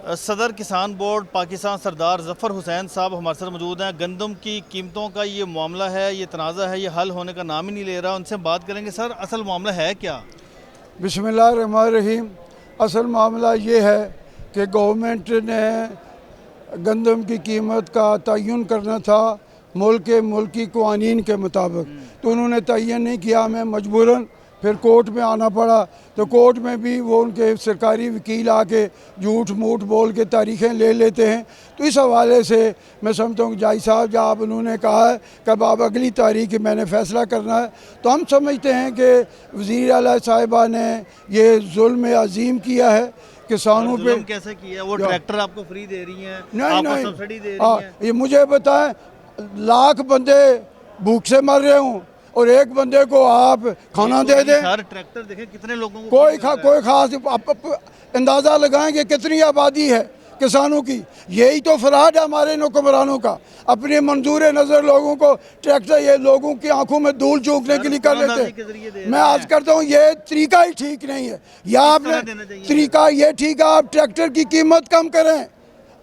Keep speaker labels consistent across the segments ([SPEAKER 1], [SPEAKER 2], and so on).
[SPEAKER 1] सदर किसान बोर्ड पाकिस्तान सरदार ज़फ़र हुसैन साहब हमारे साथ मौजूद हैं। गंदम की कीमतों का ये मामला है, ये तनाज़ा है, ये हल होने का नाम ही नहीं ले रहा। उनसे बात करेंगे। सर, असल मामला है क्या?
[SPEAKER 2] बिस्मिल्लाहिर्रहमानिर्रहीम। असल मामला ये है कि गवर्नमेंट ने गंदम की कीमत का तयन करना था मुल्की कवानीन के मुताबिक, तो उन्होंने तयन नहीं किया। हमें मजबूरन फिर कोर्ट में आना पड़ा। तो कोर्ट में भी वो उनके सरकारी वकील आके झूठ मूठ बोल के तारीखें ले लेते हैं। तो इस हवाले से मैं समझता हूँ जाई साहब जब उन्होंने कहा है कि अब अगली तारीख मैंने फ़ैसला करना है, तो हम समझते हैं कि वज़ीर आला साहिबा ने ये जुल्म अजीम किया है किसानों पे।
[SPEAKER 1] कैसे किया? वो ट्रैक्टर आपको फ्री दे रही हैं,
[SPEAKER 2] नहीं
[SPEAKER 1] सब्सिडी दे रही हैं।
[SPEAKER 2] ये मुझे बताएं, लाख बंदे भूख से मर रहे हूँ और एक बंदे को आप खाना दे दें।
[SPEAKER 1] सर, ट्रैक्टर देखें कितने लोगों को
[SPEAKER 2] कोई खास अंदाज़ा लगाएं कि कितनी आबादी है किसानों की। यही तो फराड है हमारे हुक्मरानों का, अपने मंजूर नज़र लोगों को ट्रैक्टर ये लोगों की आंखों में धूल चूकने के लिए कर लेते। मैं आज करता हूँ ये तरीका ही ठीक नहीं है। या आपने तरीका ये ठीक है, आप ट्रैक्टर की कीमत कम करें,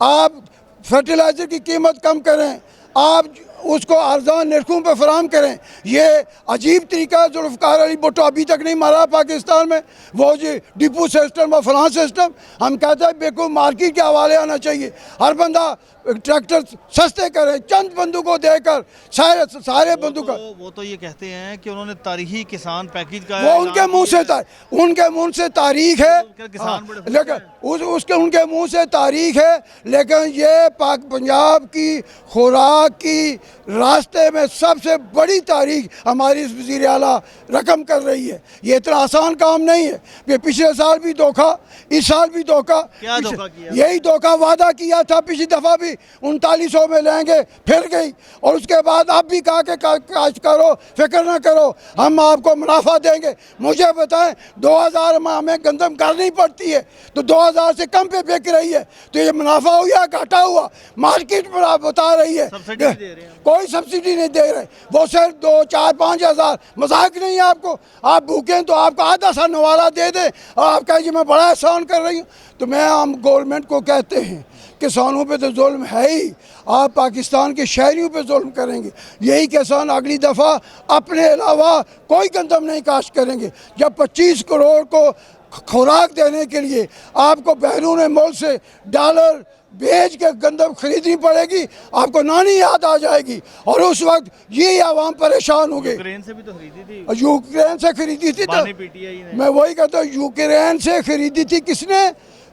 [SPEAKER 2] आप फर्टिलाइज़र की कीमत कम करें, आप उसको आर्जान निर्खों पर फराम करें। ये अजीब तरीका है। जुल्फ़िकार अली भुट्टो अभी तक नहीं मारा पाकिस्तान में, वो जी डिपो सिस्टम और फलां सिस्टम। हम कहते हैं बिल्कुल मार्केट के हवाले आना चाहिए। हर बंदा ट्रैक्टर सस्ते करें, चंद बंदों को देकर सारे बंदों का।
[SPEAKER 1] वो तो ये कहते हैं कि उन्होंने तारीखी किसान पैकेज का
[SPEAKER 2] वो उनके मुंह से तारीख है, लेकिन उसके उनके मुंह से तारीख है, लेकिन ये पंजाब की खुराक की रास्ते में सबसे बड़ी तारीख हमारी इस वज़ीर आला रकम कर रही है। ये इतना आसान काम नहीं है। ये पिछले साल भी धोखा, इस साल भी धोखा।
[SPEAKER 1] क्या धोखा किया?
[SPEAKER 2] यही धोखा वादा किया था पिछली दफ़ा भी 3900 में लेंगे, फिर गई। और उसके बाद आप भी कहा कि काश करो, फिक्र ना करो, हम आपको मुनाफा देंगे। मुझे बताएं, 2000 में हमें गंदम करनी पड़ती है तो 2000 से कम पे बिक रही है, तो ये मुनाफा हुआ या घाटा हुआ? मार्केट पर आप बता रही है कोई सब्सिडी नहीं दे रहे, वो सिर्फ 2, 4, 5 हज़ार। मजाक नहीं है आपको? आप भूखे हैं तो आपको आधा सा नवाला दे दें और आप कहें जी मैं बड़ा एहसान कर रही हूँ। तो मैं हम गवर्नमेंट को कहते हैं किसानों पे तो जुल्म है ही, आप पाकिस्तान के शहरियों पे जुल्म करेंगे। यही किसान अगली दफ़ा अपने अलावा कोई गंदम नहीं काश्त करेंगे। जब 25 करोड़ को खुराक देने के लिए आपको बैरून मुल्क से डॉलर भेज के गंदम खरीदनी पड़ेगी, आपको नानी याद आ जाएगी। और उस वक्त ये आवाम परेशान हो गए।
[SPEAKER 1] यूक्रेन से भी तो खरीदी थी,
[SPEAKER 2] यूक्रेन से खरीदी थी। तो मैं वही कहता हूँ, यूक्रेन से खरीदी थी किसने?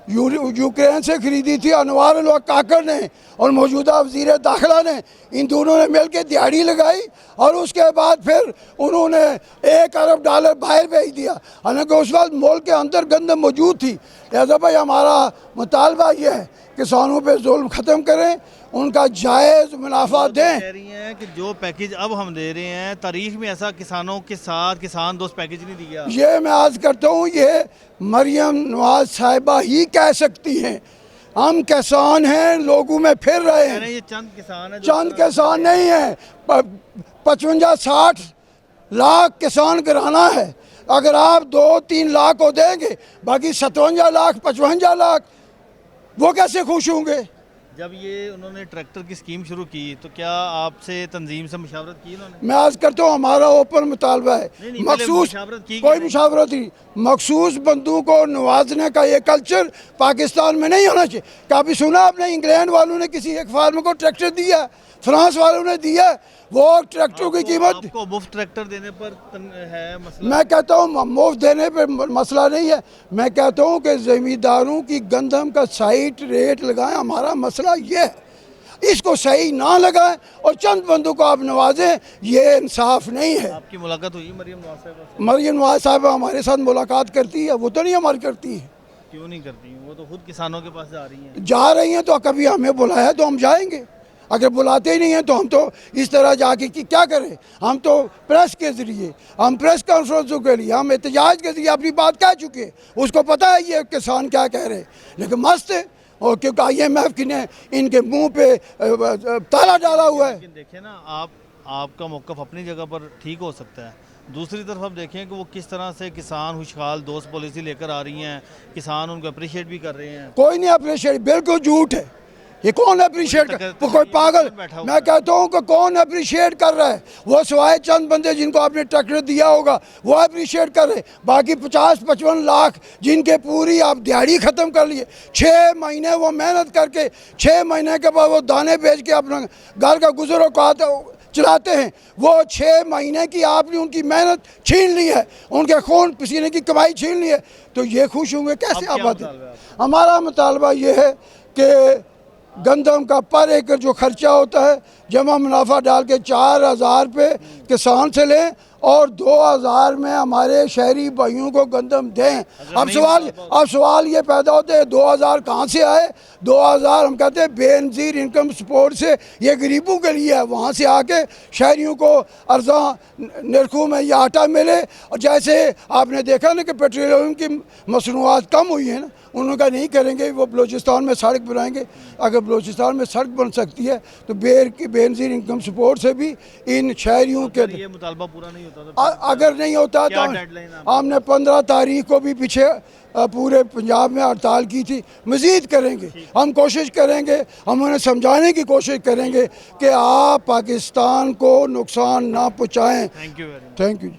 [SPEAKER 2] यूक्रेन से खरीदी थी अनवार अल हक काकड़ ने और मौजूदा वज़ीर दाखिला ने। इन दोनों ने मिल के दिहाड़ी लगाई और उसके बाद फिर उन्होंने $1 अरब बाहर भेज दिया। हालांकि उस वक्त मुल्क के अंदर गंदम मौजूद थी। लिहाजा भाई हमारा मुतालबा ये है किसानों पे जुल्म ख़त्म करें, उनका जायज़ मुनाफा दें।
[SPEAKER 1] कह रही हैं कि जो पैकेज अब हम दे रहे हैं, तारीख में ऐसा किसानों के साथ किसान दोस्त पैकेज नहीं दिया।
[SPEAKER 2] ये मैं आज करता हूँ, ये मरियम नवाज साहिबा ही कह सकती हैं। हम किसान हैं, लोगों में फिर रहे हैं।
[SPEAKER 1] ये चंद किसान है,
[SPEAKER 2] चंद किसान नहीं है, 55-60 लाख किसान कराना है। अगर आप 2-3 लाख को देंगे, बाकी 57 लाख 55 लाख वो कैसे खुश होंगे?
[SPEAKER 1] जब ये उन्होंने ट्रैक्टर की स्कीम शुरू की तो क्या आपसे तंजीम से मुशावरत की उन्होंने?
[SPEAKER 2] मैं आज करता हूँ, हमारा ओपन मुतालबा है। मखसूस कोई मुशावरत नहीं, मखसूस बंदों को नवाजने का ये कल्चर पाकिस्तान में नहीं होना चाहिए। कभी सुना आपने इंग्लैंड वालों ने किसी एक फार्मर को ट्रैक्टर दिया? फ्रांस वालों ने दिया? वो ट्रैक्टर की कीमत
[SPEAKER 1] मुफ्त ट्रैक्टर देने पर है मसला।
[SPEAKER 2] मैं कहता हूँ मुफ्त देने पर मसला नहीं है। मैं कहता हूँ कि ज़मींदारों की गंदम का साइट रेट लगाएं। हमारा मसला ये है, इसको सही ना लगाएं और चंद बंदों को आप नवाजें, ये इंसाफ नहीं है।
[SPEAKER 1] आपकी मुलाकात हुई मरियम नवाज साहिबा से?
[SPEAKER 2] मरियम नवाज साहिबा हमारे साथ मुलाकात करती है? वो तो नहीं हमारी करती है।
[SPEAKER 1] क्यों नहीं करती? वो तो खुद किसानों के पास
[SPEAKER 2] जा रही हैं। तो कभी हमें बुलाया तो हम जाएंगे, अगर बुलाते ही नहीं हैं तो हम तो इस तरह जाके कि क्या करें? हम तो प्रेस के ज़रिए, हम प्रेस कॉन्फ्रेंसों के लिए, हम एहतजाज के ज़रिए अपनी बात कह चुके हैं। उसको पता है ये किसान क्या कह रहे हैं, लेकिन मस्त है। और क्योंकि IMF ने इनके मुंह पे ताला डाला हुआ है।
[SPEAKER 1] लेकिन देखिए ना, आपका मौक़िफ़ अपनी जगह पर ठीक हो सकता है, दूसरी तरफ आप देखें कि वो किस तरह से किसान खुशहाल दोस्त पॉलिसी लेकर आ रही हैं, किसान उनको अप्रिशिएट भी कर रहे हैं।
[SPEAKER 2] कोई नहीं अप्रिशिएट, बिल्कुल झूठ है। ये कौन अप्रिशिएट कर, वो कोई पागल, मैं कहता हूँ कि कौन अप्रिशिएट कर रहा है? वो सिवाय चंद बंदे जिनको आपने ट्रैक्टर दिया होगा वो अप्रिशिएट कर रहे, बाकी 50-55 लाख जिनके पूरी आप दिहाड़ी ख़त्म कर लिए। 6 महीने वो मेहनत करके 6 महीने के बाद वो दाने बेच के अपना घर का गुजर चलाते हैं। वो 6 महीने की आपने उनकी मेहनत छीन ली है, उनके खून पसीने की कमाई छीन ली है, तो ये खुश होंगे कैसे? आप बात, हमारा मुतालबा ये है कि गंदम का पर एकड़ जो खर्चा होता है जमा मुनाफा डाल के 4000 पे किसान से लें और 2000 में हमारे शहरी भाइयों को गंदम दें। अब सवाल ये पैदा होते हैं 2000 कहाँ से आए? 2000 हम कहते हैं बेनज़ीर इनकम सपोर्ट से, ये गरीबों के लिए है। वहाँ से आके शहरियों को अर्जा नरखों में ये आटा मिले। और जैसे आपने देखा ना कि पेट्रोलियम की मसनूआत कम हुई है ना, उन्होंने कहा नहीं करेंगे, वो बलूचिस्तान में सड़क बनाएंगे। अगर बलूचिस्तान में सड़क बन सकती है तो बेनज़ीर इनकम सपोर्ट से भी इन शहरियों के
[SPEAKER 1] ये मुतालबा पूरा नहीं होता
[SPEAKER 2] अगर नहीं होता तो हमने 15 तारीख को भी पीछे पूरे पंजाब में हड़ताल की थी। मज़ीद करेंगे, हम कोशिश करेंगे, हम उन्हें समझाने की कोशिश करेंगे कि आप पाकिस्तान को नुकसान ना पहुँचाएँ।
[SPEAKER 1] Thank you very much.
[SPEAKER 2] Thank you.